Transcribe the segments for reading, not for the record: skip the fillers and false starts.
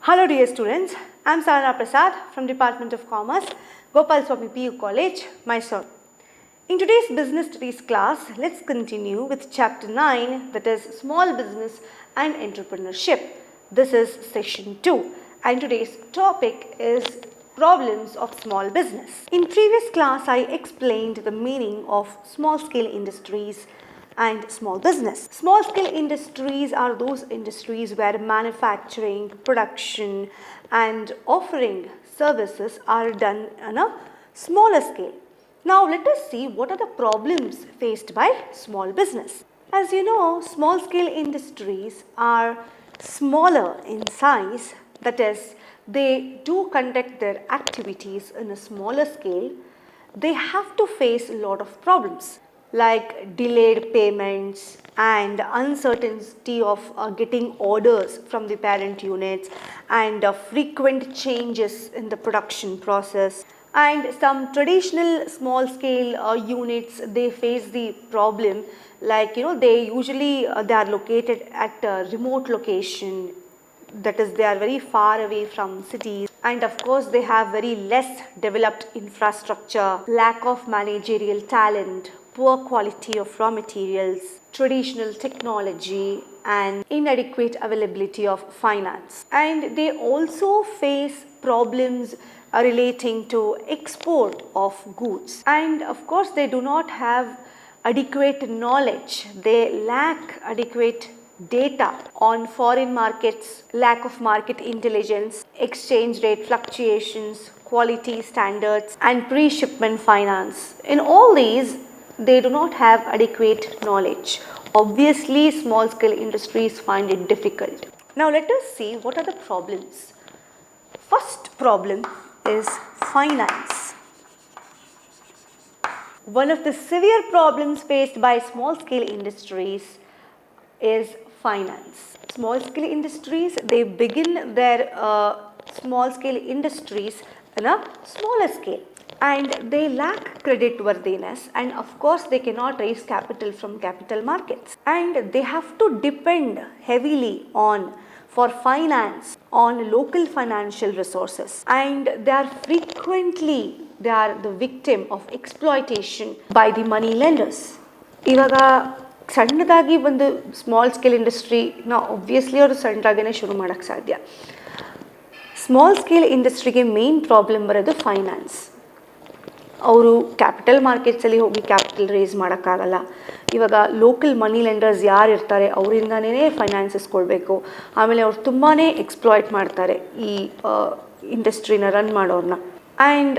Hello dear students, I am Sarana Prasad from Department of Commerce, Gopal Swami PU College, MYSURU. In today's business studies class, let's continue with chapter 9, that is small business and entrepreneurship. This is session 2 and today's topic is problems of small business. In previous class, I explained the meaning of small scale industries and small business. Small scale industries are those industries where manufacturing, production and offering services are done on a smaller scale. Now let us see what are the problems faced by small business. As you know, small scale industries are smaller in size, that is, they do conduct their activities in a smaller scale. They have to face a lot of problems like delayed payments and uncertainty of getting orders from the parent units and frequent changes in the production process. And some traditional small scale units, they face the problem like they usually they are located at a remote location, that is they are very far away from cities, and of course they have very less developed infrastructure, lack of managerial talent, poor quality of raw materials, traditional technology and inadequate availability of finance. And they also face problems relating to export of goods, and of course they do not have adequate knowledge, they lack adequate data on foreign markets, lack of market intelligence, exchange rate fluctuations, quality standards and pre-shipment finance. In all these, they do not have adequate knowledge. Obviously, small scale industries find it difficult. Now let us see what are the problems. First problem is finance. One of the severe problems faced by small scale industries is finance. Small scale industries, they begin their small scale industries in a smaller scale, and they lack credit worthiness, and of course they cannot raise capital from capital markets, and they have to depend heavily for finance on local financial resources, and they are the victim of exploitation by the money lenders. Ivaga ಸಣ್ಣದಾಗಿ ಒಂದು small scale ಇಂಡಸ್ಟ್ರಿನ obviously ಅವರು ಸಣ್ಣದಾಗೇ ಶುರು ಮಾಡೋಕ್ಕೆ ಸಾಧ್ಯ. Small scale ಇಂಡಸ್ಟ್ರಿಗೆ main problem ಬರೋದು finance. ಅವರು capital ಮಾರ್ಕೆಟ್ಸಲ್ಲಿ ಹೋಗಿ ಕ್ಯಾಪಿಟಲ್ ರೇಸ್ ಮಾಡೋಕ್ಕಾಗಲ್ಲ. ಇವಾಗ ಲೋಕಲ್ ಮನಿ ಲೆಂಡರ್ಸ್ ಯಾರು ಇರ್ತಾರೆ ಅವರಿಂದನೇ ಫೈನಾನ್ಸಸ್ ಕೊಡಬೇಕು. ಆಮೇಲೆ ಅವ್ರು ತುಂಬಾ ಎಕ್ಸ್ಪ್ಲಾಯ್ಟ್ ಮಾಡ್ತಾರೆ ಈ ಇಂಡಸ್ಟ್ರಿನ run ಮಾಡೋರನ್ನ. And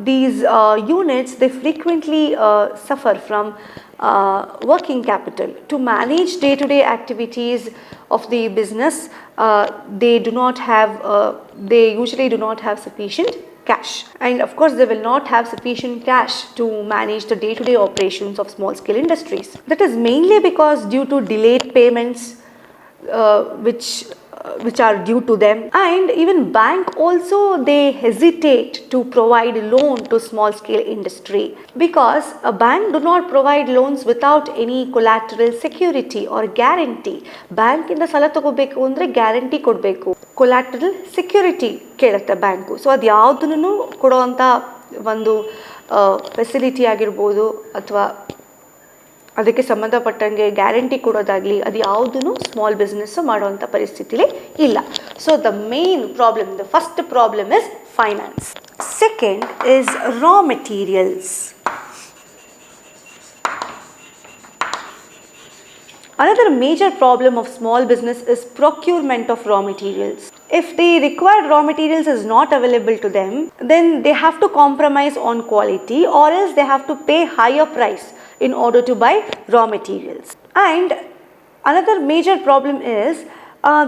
these units, they frequently suffer from working capital. To manage day-to-day activities of the business, they usually do not have sufficient cash, and of course they will not have sufficient cash to manage the day-to-day operations of small-scale industries. That is mainly because due to delayed payments which are due to them, and even bank also they hesitate to provide loan to small scale industry because a bank do not provide loans without any collateral security or guarantee. Bank inda sala tagobeku andre guarantee kodbeku, collateral security kelutte bank. So adu yavudunu koduvanta ಒಂದು facility ಆಗಿರ್ಬೋದು ಅಥವಾ ಅದಕ್ಕೆ ಸಂಬಂಧಪಟ್ಟಂಗೆ guarantee ಕೊಡೋದಾಗಲಿ ಅದು ಯಾವುದೂ small business ಮಾಡುವಂಥ ಪರಿಸ್ಥಿತಿಲಿ ಇಲ್ಲ. So the main problem, the first problem is finance. Second is raw materials. Another major problem of small business is procurement of raw materials. If the required raw materials is not available to them, then they have to compromise on quality, or else they have to pay higher price in order to buy raw materials. And another major problem is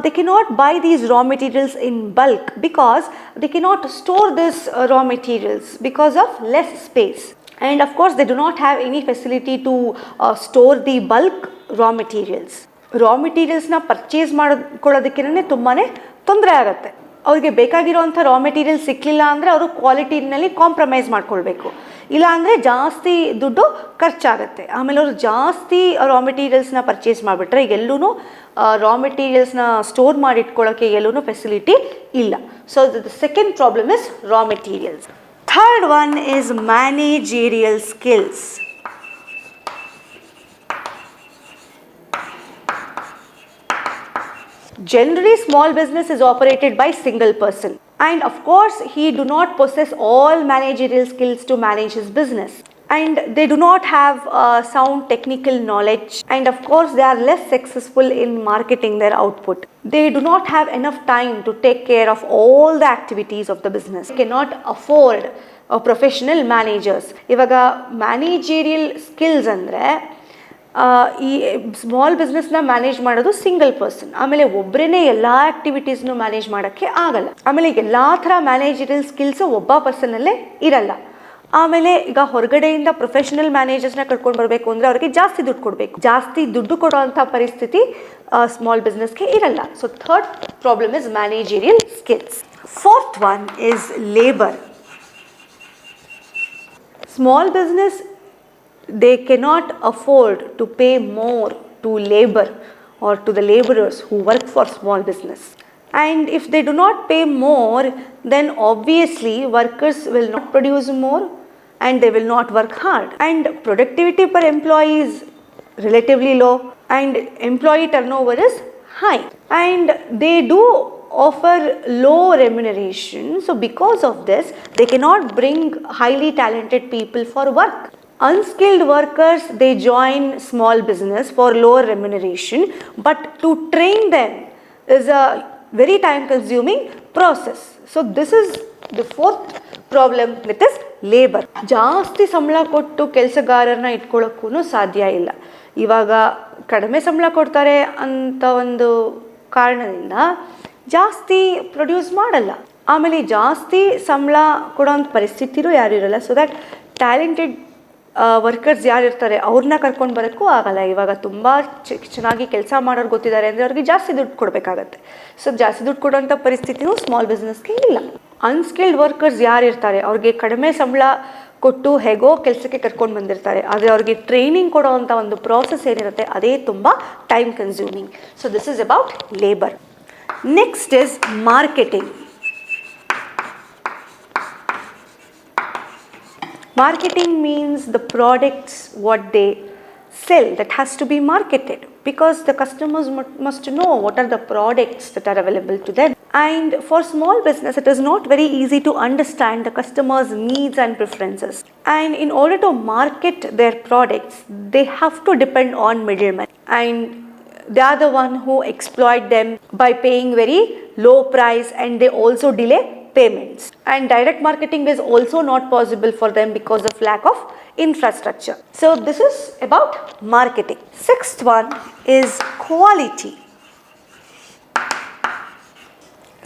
they cannot buy these raw materials in bulk because they cannot store this raw materials because of less space. And of course they do not have any facility to store the bulk raw materials. Raw materialsನ purchase ಮಾಡ್ಕೊಳ್ಳೋದಕ್ಕೇ ತುಂಬಾ ತೊಂದರೆ ಆಗುತ್ತೆ. ಅವರಿಗೆ ಬೇಕಾಗಿರೋವಂಥ raw material ಸಿಕ್ಕಲಿಲ್ಲ ಅಂದರೆ ಅವರು ಕ್ವಾಲಿಟಿನಲ್ಲಿ compromise ಮಾಡ್ಕೊಳ್ಬೇಕು. ಇಲ್ಲಾಂದರೆ ಜಾಸ್ತಿ ದುಡ್ಡು ಖರ್ಚಾಗುತ್ತೆ. ಆಮೇಲೆ ಅವರು ಜಾಸ್ತಿ ರಾ ಮೆಟೀರಿಯಲ್ಸ್ನ ಪರ್ಚೇಸ್ ಮಾಡಿಬಿಟ್ರೆ ಎಲ್ಲೂ ರಾ ಮೆಟೀರಿಯಲ್ಸ್ನ ಸ್ಟೋರ್ ಮಾಡಿ ಇಟ್ಕೊಳ್ಳೋಕ್ಕೆ ಎಲ್ಲೂ ಫೆಸಿಲಿಟಿ ಇಲ್ಲ. So the second problem is raw materials. Third one is managerial skills. Generally, small business is operated by single person, and of course he do not possess all managerial skills to manage his business, and they do not have sound technical knowledge, and of course they are less successful in marketing their output. They do not have enough time to take care of all the activities of the business. They cannot afford professional managers. ಇವಾಗ ಮ್ಯಾನೇಜೇರಿಯಲ್ skills ಅಂದರೆ ಈ small ಬಿಸ್ನೆಸ್ನ manage ಮಾಡೋದು single person. ಆಮೇಲೆ ಒಬ್ಬರೇ ಎಲ್ಲ ಆ್ಯಕ್ಟಿವಿಟೀಸ್ನು manage ಮಾಡೋಕ್ಕೆ ಆಗಲ್ಲ. ಆಮೇಲೆ ಎಲ್ಲ ಥರ ಮ್ಯಾನೇಜರಿಯಲ್ ಸ್ಕಿಲ್ಸು ಒಬ್ಬ ಪರ್ಸನಲ್ಲೇ ಇರಲ್ಲ. ಆಮೇಲೆ ಈಗ ಹೊರಗಡೆಯಿಂದ ಪ್ರೊಫೆಷನಲ್ ಮ್ಯಾನೇಜರ್ಸ್ನ ಕರ್ಕೊಂಡು ಬರಬೇಕು ಅಂದರೆ ಅವರಿಗೆ ಜಾಸ್ತಿ ದುಡ್ಡು ಕೊಡಬೇಕು. ಜಾಸ್ತಿ ದುಡ್ಡು ಕೊಡೋವಂಥ ಪರಿಸ್ಥಿತಿ ಸ್ಮಾಲ್ ಬಿಸ್ನೆಸ್ಗೆ ಇರಲ್ಲ. So third problem is managerial skills. Fourth one is labour. Small business, they cannot afford to pay more to labor or to the laborers who work for small business. And if they do not pay more, then obviously workers will not produce more and they will not work hard. And productivity per employee is relatively low and employee turnover is high. And they do offer low remuneration. So because of this, they cannot bring highly talented people for work. Unskilled workers, they join small business for lower remuneration, but to train them is a very time consuming process. So this is the fourth problem, that is labor. ಜಾಸ್ತಿ ಸಂಬಳ ಕೊಟ್ಟು ಕೆಲಸಗಾರರನ್ನ ಇಟ್ಕೊಳ್ಳೋಕ್ಕೂ ಸಾಧ್ಯ ಇಲ್ಲ. ಇವಾಗ ಕಡಿಮೆ ಸಂಬಳ ಕೊಡ್ತಾರೆ ಅಂತ ಒಂದು ಕಾರಣದಿಂದ ಜಾಸ್ತಿ ಪ್ರೊಡ್ಯೂಸ್ ಮಾಡಲ್ಲ. ಆಮೇಲೆ ಜಾಸ್ತಿ ಸಂಬಳ ಕೊಡೋಂಥ ಪರಿಸ್ಥಿತಿನೂ ಯಾರು ಇರಲ್ಲ. ಸೊ ದ್ಯಾಟ್ ಟ್ಯಾಲೆಂಟೆಡ್ ವರ್ಕರ್ಸ್ ಯಾರು ಇರ್ತಾರೆ ಅವ್ರನ್ನ ಕರ್ಕೊಂಡು ಬರೋಕ್ಕೂ ಆಗಲ್ಲ. ಇವಾಗ ತುಂಬ ಚೆನ್ನಾಗಿ ಕೆಲಸ ಮಾಡೋರು ಗೊತ್ತಿದ್ದಾರೆ ಅಂದರೆ ಅವ್ರಿಗೆ ಜಾಸ್ತಿ ದುಡ್ಡು ಕೊಡಬೇಕಾಗತ್ತೆ. ಸೊ ಜಾಸ್ತಿ ದುಡ್ಡು ಕೊಡೋಂಥ ಪರಿಸ್ಥಿತಿನೂ ಸ್ಮಾಲ್ ಬಿಸ್ನೆಸ್ಗೆ ಇಲ್ಲ. ಅನ್ಸ್ಕಿಲ್ಡ್ ವರ್ಕರ್ಸ್ ಯಾರು ಇರ್ತಾರೆ ಅವ್ರಿಗೆ ಕಡಿಮೆ ಸಂಬಳ ಕೊಟ್ಟು ಹೇಗೋ ಕೆಲಸಕ್ಕೆ ಕರ್ಕೊಂಡು ಬಂದಿರ್ತಾರೆ. ಆದರೆ ಅವ್ರಿಗೆ ಟ್ರೈನಿಂಗ್ ಕೊಡೋವಂಥ ಒಂದು ಪ್ರಾಸೆಸ್ ಏನಿರುತ್ತೆ ಅದೇ ತುಂಬ time consuming. So this is about labour. Next is marketing. Marketing means the products what they sell that has to be marketed, because the customers must know what are the products that are available to them. And for small business, it is not very easy to understand the customers' needs and preferences. And in order to market their products, they have to depend on middlemen. And they are the one who exploit them by paying very low price, and they also delay payments. And direct marketing is also not possible for them because of lack of infrastructure. So this is about marketing. Sixth one is quality.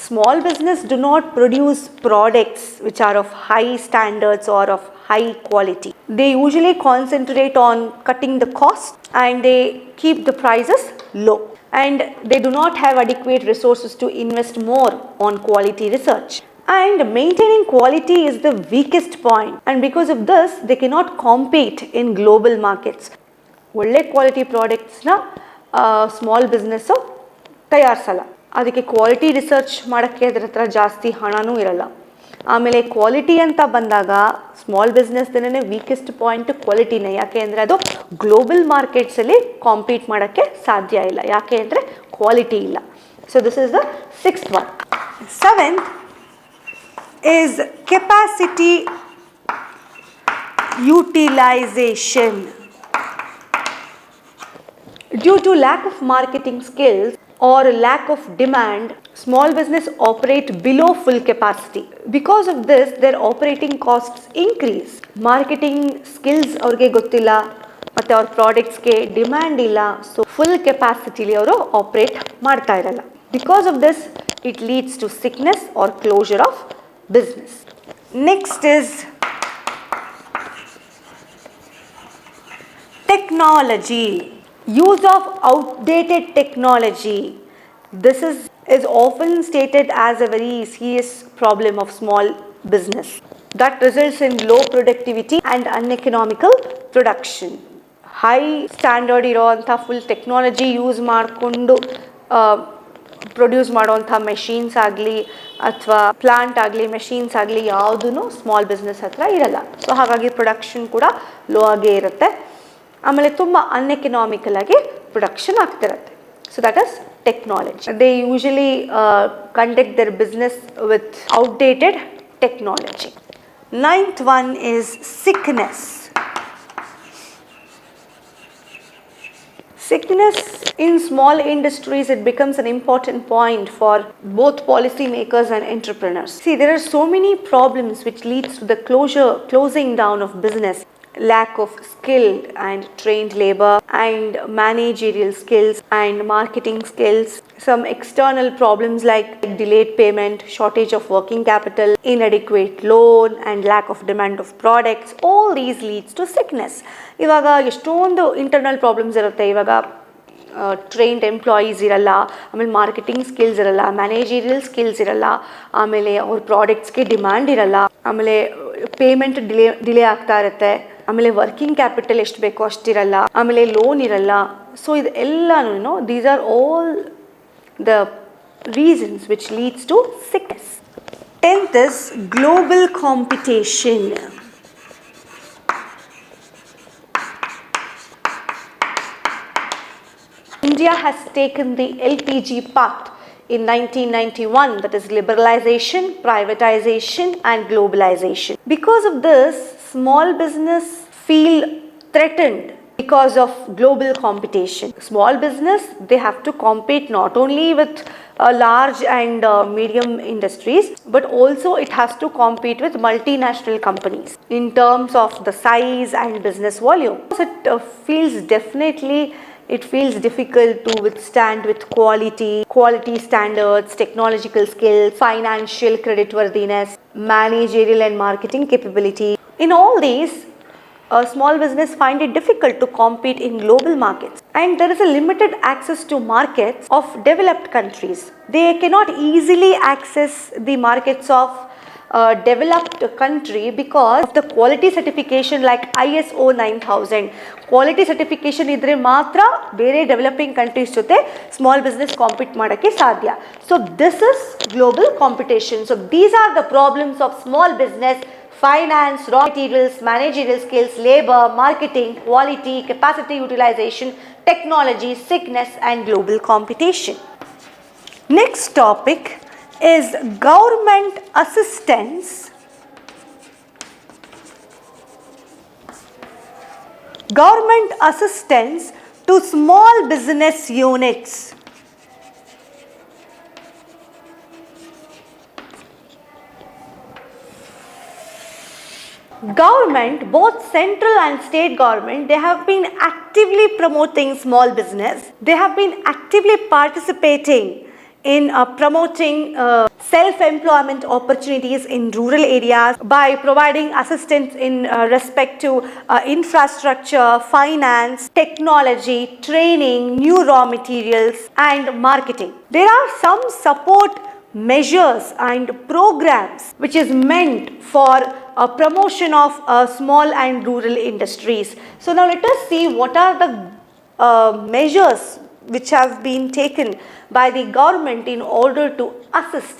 Small business do not produce products which are of high standards or of high quality. They usually concentrate on cutting the cost and they keep the prices low. And they do not have adequate resources to invest more on quality research. And maintaining quality is the weakest point. And because of this, they cannot compete in global markets. ಒಳ್ಳೆ quality ಪ್ರಾಡಕ್ಟ್ಸ್ನ small business ತಯಾರಿಸಲ್ಲ. ಅದಕ್ಕೆ quality research ಮಾಡೋಕ್ಕೆ ಅದರ ಹತ್ರ ಜಾಸ್ತಿ ಹಣನೂ ಇರಲ್ಲ. ಆಮೇಲೆ quality ಅಂತ ಬಂದಾಗ ಸ್ಮಾಲ್ ಬಿಸ್ನೆಸ್ದೇ ವೀಕೆಸ್ಟ್ ಪಾಯಿಂಟ್ ಕ್ವಾಲಿಟಿನೇ. ಯಾಕೆ ಅಂದರೆ ಅದು ಗ್ಲೋಬಲ್ ಮಾರ್ಕೆಟ್ಸಲ್ಲಿ ಕಾಂಪೀಟ್ ಮಾಡೋಕ್ಕೆ ಸಾಧ್ಯ ಇಲ್ಲ. ಯಾಕೆ ಅಂದರೆ ಕ್ವಾಲಿಟಿ ಇಲ್ಲ. So this is the sixth one. Seventh is capacity utilisation. Due to lack of marketing skills or lack of demand, small business operate below full capacity. Because of this, their operating costs increase. Marketing skills ಅವ್ರಿಗೆ ಗೊತ್ತಿಲ್ಲ ಮತ್ತು ಅವ್ರ ಪ್ರಾಡಕ್ಟ್ಸ್ಗೆ demand ಇಲ್ಲ. So full ಕೆಪಾಸಿಟಿಲಿ ಅವರು operate ಮಾಡ್ತಾ ಇರಲ್ಲ. Because of this, it leads to sickness or closure of business. Next is technology. Use of outdated technology. This is often stated as a very serious problem of small business. that results in low productivity and uneconomical production. High standard ಇರೋವಂಥ full technology use ಮಾಡಿಕೊಂಡು produce ಮಾಡೋವಂಥ machines ಆಗಲಿ ಅಥವಾ plant ಆಗಲಿ machines ಆಗಲಿ ಯಾವುದೂ small business ಹತ್ರ ಇರಲ್ಲ. ಸೊ ಹಾಗಾಗಿ ಪ್ರೊಡಕ್ಷನ್ ಕೂಡ ಲೋ ಆಗೇ ಇರುತ್ತೆ. ಆಮೇಲೆ ತುಂಬ ಅನ್ಎಕನಾಮಿಕಲ್ ಆಗಿ ಪ್ರೊಡಕ್ಷನ್ ಆಗ್ತಿರುತ್ತೆ. So that is technology. They usually conduct their business with outdated technology. Ninth one is sickness. Sickness in small industries, it becomes an important point for both policymakers and entrepreneurs. See, there are so many problems which leads to the closing down of business. Lack of skilled and trained labor and managerial skills and marketing skills. Some external problems like delayed payment, shortage of working capital, inadequate loan and lack of demand of products. All these leads to sickness. ಇವಾಗ ಎಷ್ಟೊಂದು internal problems ಇರುತ್ತೆ. ಇವಾಗ trained employees ಇರಲ್ಲ, ಆಮೇಲೆ marketing skills ಇರಲ್ಲ, managerial skills ಇರಲ್ಲ, ಆಮೇಲೆ ಅವ್ರ ಪ್ರಾಡಕ್ಟ್ಸ್ಗೆ ಡಿಮ್ಯಾಂಡ್ ಇರಲ್ಲ, ಆಮೇಲೆ ಪೇಮೆಂಟ್ ಡಿಲೇ ಆಗ್ತಾ ಇರುತ್ತೆ, ಆಮೇಲೆ ವರ್ಕಿಂಗ್ ಕ್ಯಾಪಿಟಲ್ ಎಷ್ಟು ಬೇಕೋ ಅಷ್ಟಿರಲ್ಲ, ಆಮೇಲೆ ಲೋನ್ ಇರಲ್ಲ. ಸೊ ಇದು ಎಲ್ಲನೂ these are all the reasons which leads to sickness. 10th is global competition. India has taken the LPG path in 1991, that is liberalization, privatization and globalization. Because of this, small business feel threatened because of global competition. Small business, they have to compete not only with large and medium industries, but also it has to compete with multinational companies in terms of the size and business volume. It feels difficult to withstand with quality standards, technological skills, financial creditworthiness, managerial and marketing capability. In all these, a small business find it difficult to compete in global markets, and there is a limited access to markets of developed countries. They cannot easily access the markets of developed country because of the quality certification like ISO 9000. Quality certification idre matra bere developing countries jote small business compete madake sadhya. So this is global competition. So these are the problems of small business: finance, raw materials, managerial skills, labor, marketing, quality, capacity utilization, technology, sickness and global competition. Next topic is government assistance. Government assistance to small business units. Government, both central and state government, they have been actively promoting small business. They have been actively participating in promoting self-employment opportunities in rural areas by providing assistance in respect to infrastructure, finance, technology, training, new raw materials and marketing. There are some support measures and programs which is meant for promotion of small and rural industries. So now let us see what are the measures which have been taken by the government in order to assist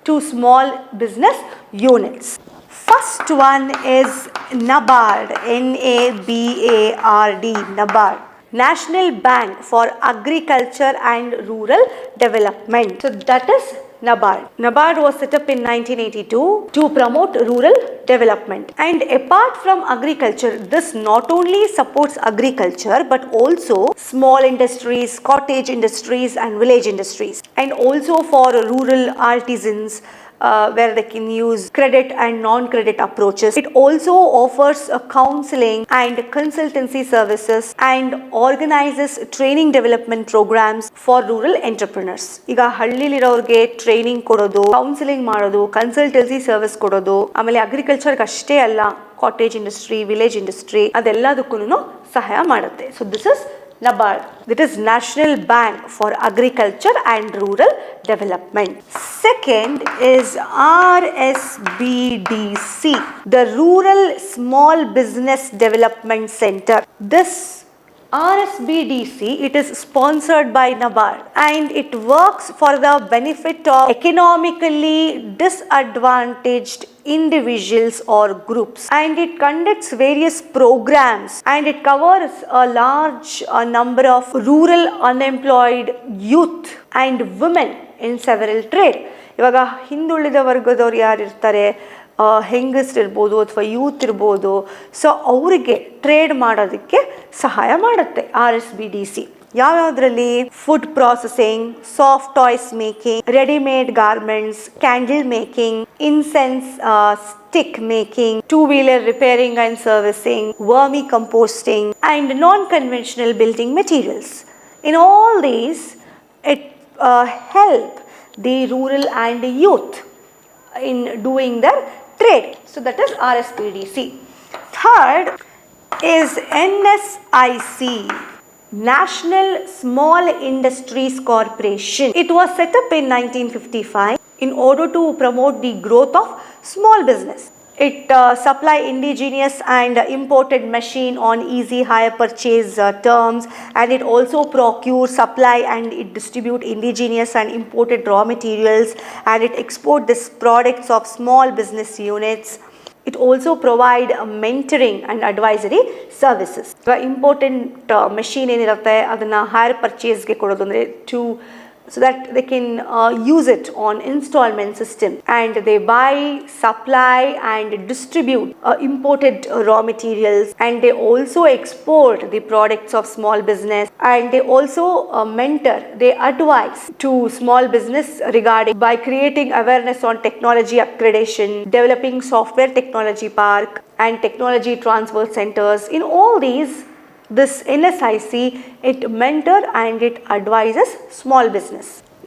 to small business units. First one is NABARD, NABARD, NABARD, National Bank for Agriculture and Rural Development. So that is NABARD. NABARD was set up in 1982 to promote rural development. And apart from agriculture, this not only supports agriculture but also small industries, cottage industries and village industries, and also for rural artisans where they can use credit and non-credit approaches. It also offers counseling and consultancy services and organizes training development programs for rural entrepreneurs. ಈಗ ಹಳ್ಳಿಲಿರೋರಿಗೆ training ಕೊಡೋದು, counselling ಮಾಡೋದು, consultancy service ಕೊಡೋದು, ಆಮೇಲೆ ಅಗ್ರಿಕಲ್ಚರ್ಗೆ ಅಷ್ಟೇ ಅಲ್ಲ, cottage industry, village industry ಅದೆಲ್ಲದಕ್ಕೂ ಸಹಾಯ ಮಾಡುತ್ತೆ. So this is NABARD, that is National Bank for Agriculture and Rural Development. Second is RSPDC, the Rural Small Business Development Center. This RSPDC, it is sponsored by NABARD and it works for the benefit of economically disadvantaged individuals or groups, and it conducts various programs and it covers a large number of rural unemployed youth and women in several trade. ಇವಾಗ ಹಿಂದುಳಿದ ವರ್ಗದವ್ರು ಯಾರು ಇರ್ತಾರೆ, ಹೆಂಗಸರಿರ್ಬೋದು ಅಥವಾ youth ಇರ್ಬೋದು, so ಅವರಿಗೆ trade ಮಾಡೋದಕ್ಕೆ ಸಹಾಯ ಮಾಡುತ್ತೆ RSPDC. ಯಾವ್ಯಾವುದರಲ್ಲಿ? Food processing, soft toys making, readymade garments, candle making, incense stick making, two wheeler repairing and servicing, vermicomposting and non conventional building materials. In all these it help the rural and youth in doing their trade. So that is RSPDC. Third is NSIC, National Small Industries Corporation. It was set up in 1955 in order to promote the growth of small business. It supply indigenous and imported machine on easy hire purchase terms, and it also procure, supply and it distribute indigenous and imported raw materials, and it export these products of small business units. It also provide mentoring and advisory services. The important machine ಏನಿರುತ್ತೆ ಅದನ್ನ hire purchase ಗೆ ಕೊಡೋದು, ಅಂದ್ರೆ to so that they can use it on installment system, and they buy, supply and distribute imported raw materials, and they also export the products of small business, and they also mentor, they advise to small business regarding by creating awareness on technology upgradation, developing software technology park and technology transfer centers. In all these, this NSIC, it mentor and it advises small business.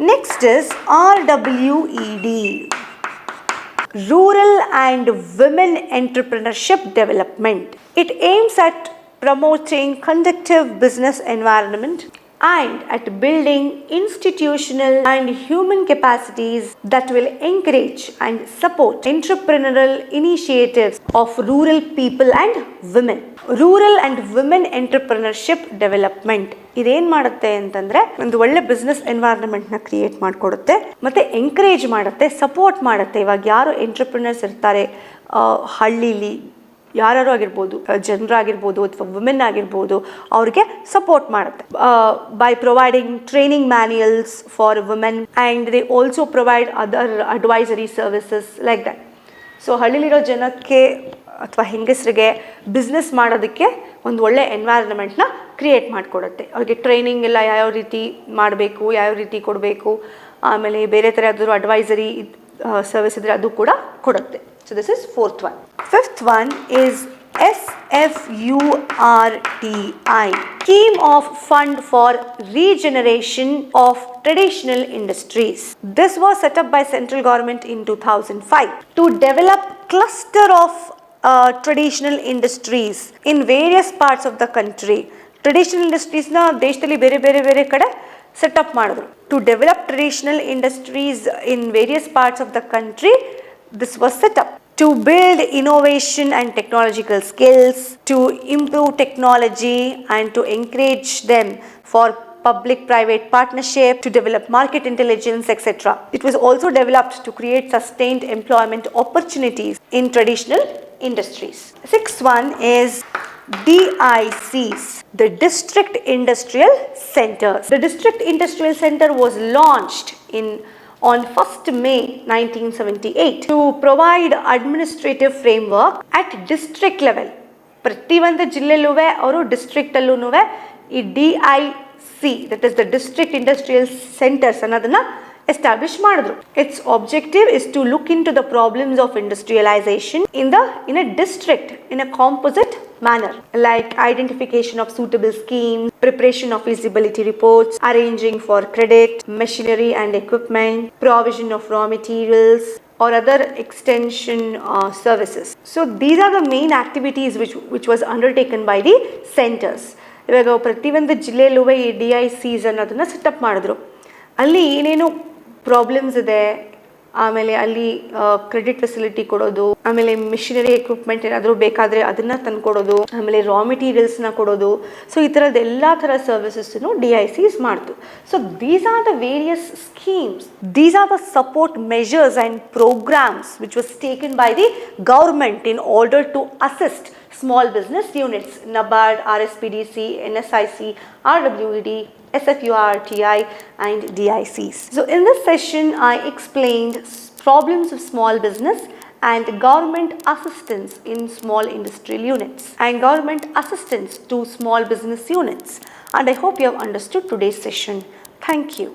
Next is RWED, Rural and Women Entrepreneurship Development. It aims at promoting conducive business environment and at building institutional and human capacities that will encourage and support entrepreneurial initiatives of rural people and women. Rural and women entrepreneurship development ಇದೇನು ಮಾಡುತ್ತೆ ಅಂತಂದರೆ, ಒಂದು ಒಳ್ಳೆ business ಎನ್ವೈರ್ನ್ಮೆಂಟ್ನ create ಮಾಡಿಕೊಡುತ್ತೆ ಮತ್ತು encourage ಮಾಡುತ್ತೆ, support ಮಾಡುತ್ತೆ. ಇವಾಗ ಯಾರು ಎಂಟರ್ಪ್ರಿನರ್ಸ್ ಇರ್ತಾರೆ ಹಳ್ಳೀಲಿ, ಯಾರು ಆಗಿರ್ಬೋದು, ಜನರಾಗಿರ್ಬೋದು ಅಥವಾ ವುಮೆನ್ ಆಗಿರ್ಬೋದು, ಅವ್ರಿಗೆ ಸಪೋರ್ಟ್ ಮಾಡುತ್ತೆ by providing training manuals for women, and they also provide other advisory services like that. So ಹಳ್ಳಿಲಿರೋ ಜನಕ್ಕೆ ಅಥವಾ ಹೆಂಗಸರಿಗೆ ಬಿಸ್ನೆಸ್ ಮಾಡೋದಕ್ಕೆ ಒಂದು ಒಳ್ಳೆ ಎನ್ವೈರ್ನ್ಮೆಂಟ್ನ ಕ್ರಿಯೇಟ್ ಮಾಡಿಕೊಡುತ್ತೆ. ಅವ್ರಿಗೆ ಟ್ರೈನಿಂಗ್ ಎಲ್ಲ ಯಾವ್ಯಾವ ರೀತಿ ಮಾಡಬೇಕು, ಯಾವ್ಯಾವ ರೀತಿ ಕೊಡಬೇಕು, ಆಮೇಲೆ ಬೇರೆ ಥರ ಯಾವ್ದಾದ್ರು ಅಡ್ವೈಸರಿ ಸರ್ವಿಸ್ ಇದ್ದರೆ ಅದು ಕೂಡ ಕೊಡುತ್ತೆ. So this is fourth one. Fifth one is SFURTI, Scheme of Fund for Regeneration of Traditional Industries. This was set up by central government in 2005 to develop cluster of traditional industries in various parts of the country. Traditional industries na ದೇಶದಲ್ಲಿ ಬೇರೆ ಬೇರೆ ಬೇರೆ ಕಡೆ setup ಮಾಡಿದ್ರು. To develop traditional industries in various parts of the country, this was set up to build innovation and technological skills, to improve technology and to encourage them for public-private partnership, to develop market intelligence, etc. It was also developed to create sustained employment opportunities in traditional industries. Sixth one is DICs, the District Industrial Centers. The District Industrial Center was launched on 1st May 1978 to provide administrative framework at district level. ಪ್ರತಿಯೊಂದು ಜಿಲ್ಲೆಲೂವೆ ಅವರು ಡಿಸ್ಟ್ರಿಕ್ಟಲ್ಲೂ ಈ DIC, that is the District Industrial Centers ಅನ್ನೋದನ್ನ establish ಮಾಡಿದ್ರು. Its objective is to look into the problems of industrialization in a district in a composite manner, like identification of suitable schemes, preparation of feasibility reports, arranging for credit, machinery and equipment, provision of raw materials or other extension services. So these are the main activities which was undertaken by the centers. ಇವಾಗ ಪ್ರತಿಯೊಂದು ಜಿಲ್ಲೆಯಲ್ಲೂ ಈ DICs ಅನ್ನೋದನ್ನು setup ಮಾಡಿದ್ರು. ಅಲ್ಲಿ ಏನೇನು problems ಇದೆ, ಆಮೇಲೆ ಅಲ್ಲಿ ಕ್ರೆಡಿಟ್ ಫೆಸಿಲಿಟಿ ಕೊಡೋದು, ಆಮೇಲೆ ಮಿಷಿನರಿ ಎಕ್ವಿಪ್ಮೆಂಟ್ ಏನಾದರೂ ಬೇಕಾದರೆ ಅದನ್ನು ತಂದುಕೊಡೋದು, ಆಮೇಲೆ ರಾ ಮೆಟೀರಿಯಲ್ಸ್ನ ಕೊಡೋದು. ಸೊ ಈ ಥರದ್ದು ಎಲ್ಲ ಥರ ಸರ್ವಿಸಸ್ಸನ್ನು DICs ಮಾಡ್ತು. So these are the various schemes, these are the support measures and programmes which was taken by the government in order to assist small business units, NABARD, RSPDC, NSIC, RWED, SFURTI and DICs. So in this session I explained problems of small business and government assistance in small industrial units and government assistance to small business units, and I hope you have understood today's session. Thank you.